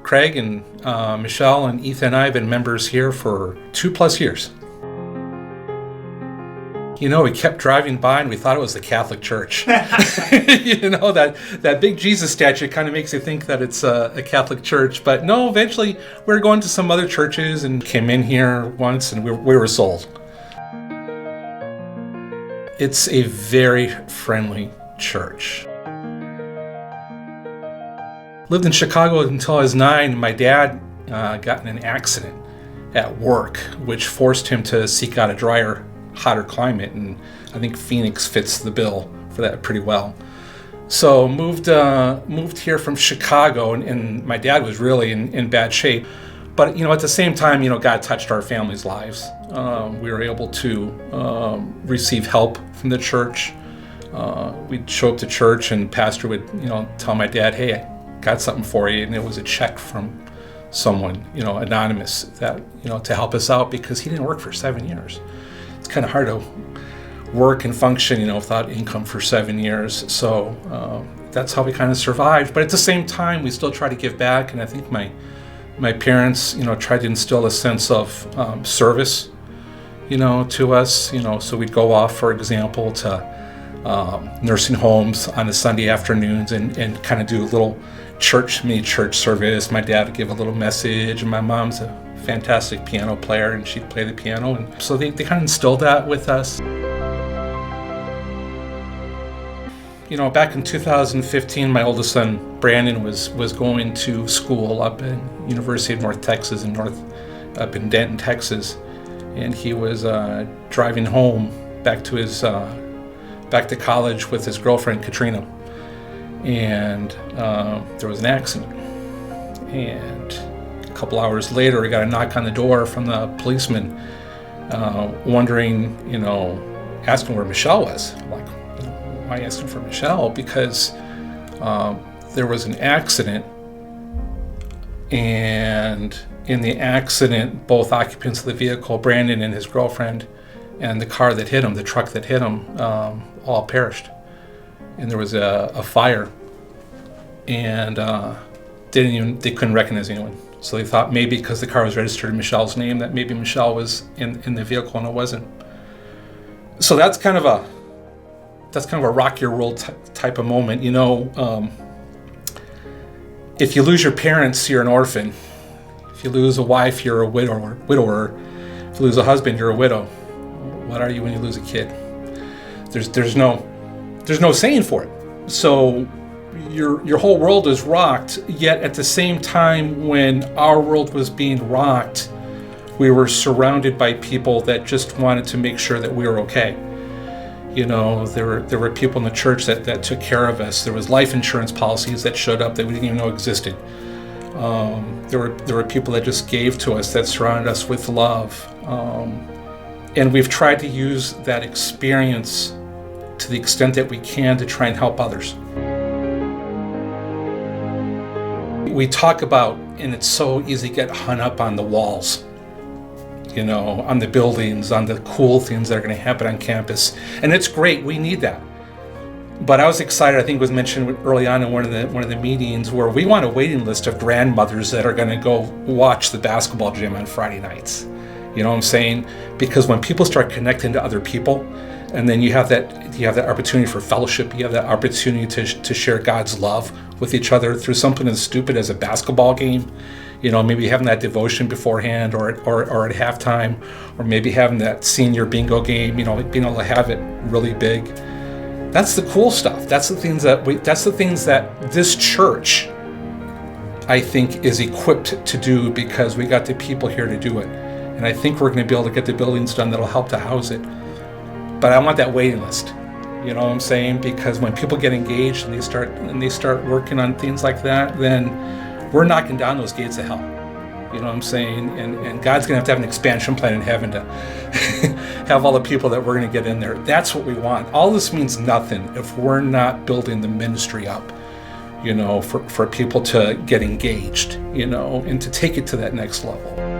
Craig and Michelle and Ethan and I have been members here for 2+ years. You know, we kept driving by and we thought it was the Catholic Church. You know, that big Jesus statue kind of makes you think that it's a Catholic church. But no, eventually we were going to some other churches and came in here once and we were sold. It's a very friendly church. Lived in Chicago until I was 9. My dad got in an accident at work, which forced him to seek out a drier, hotter climate, and I think Phoenix fits the bill for that pretty well. So moved here from Chicago, and my dad was really in bad shape. But you know, at the same time, you know, God touched our family's lives. We were able to receive help from the church. We'd show up to church, and pastor would, you know, tell my dad, "Hey, I got something for you," and it was a check from someone, you know, anonymous, that, you know, to help us out because he didn't work for 7 years. It's kind of hard to work and function, you know, without income for 7 years. So that's how we kind of survived. But at the same time, we still try to give back. And I think my parents, you know, tried to instill a sense of service, you know, to us, you know. So we'd go off, for example, to nursing homes on the Sunday afternoons and kind of do a little mini church service. My dad would give a little message, and my mom's a fantastic piano player, and she'd play the piano, and so they kind of instilled that with us. You know, back in 2015, my oldest son Brandon was going to school up in University of North Texas up in Denton, Texas, and he was driving home back to college with his girlfriend Katrina, and there was an accident, and a couple hours later, we got a knock on the door from the policeman, wondering, you know, asking where Michelle was. I'm like, why are you asking for Michelle? Because there was an accident, and in the accident, both occupants of the vehicle, Brandon and his girlfriend, and the car that hit him, the truck that hit him, all perished. And there was a fire, and they couldn't recognize anyone. So they thought maybe because the car was registered in Michelle's name that maybe Michelle was in the vehicle, and it wasn't. So that's kind of a rock your world type of moment. You know, if you lose your parents, you're an orphan. If you lose a wife, you're a widower. If you lose a husband, you're a widow. What are you when you lose a kid? There's no saying for it. So your whole world is rocked, yet at the same time when our world was being rocked, we were surrounded by people that just wanted to make sure that we were okay. You know, there were people in the church that took care of us. There was life insurance policies that showed up that we didn't even know existed. There were people that just gave to us, that surrounded us with love. And we've tried to use that experience to the extent that we can to try and help others. We talk about, and it's so easy to get hung up on the walls, you know, on the buildings, on the cool things that are going to happen on campus. And it's great, we need that. But I was excited, I think it was mentioned early on in one of the meetings, where we want a waiting list of grandmothers that are going to go watch the basketball gym on Friday nights. You know what I'm saying? Because when people start connecting to other people, and then you have that opportunity for fellowship, you have that opportunity to share God's love with each other through something as stupid as a basketball game. You know, maybe having that devotion beforehand or at halftime, or maybe having that senior bingo game, you know, being able to have it really big. That's the cool stuff. That's the things that this church, I think, is equipped to do, because we got the people here to do it. And I think we're going to be able to get the buildings done that'll help to house it. But I want that waiting list. You know what I'm saying? Because when people get engaged and they start working on things like that, then we're knocking down those gates of hell. You know what I'm saying? And God's going to have an expansion plan in heaven to have all the people that we're going to get in there. That's what we want. All this means nothing if we're not building the ministry up, you know, for people to get engaged, you know, and to take it to that next level.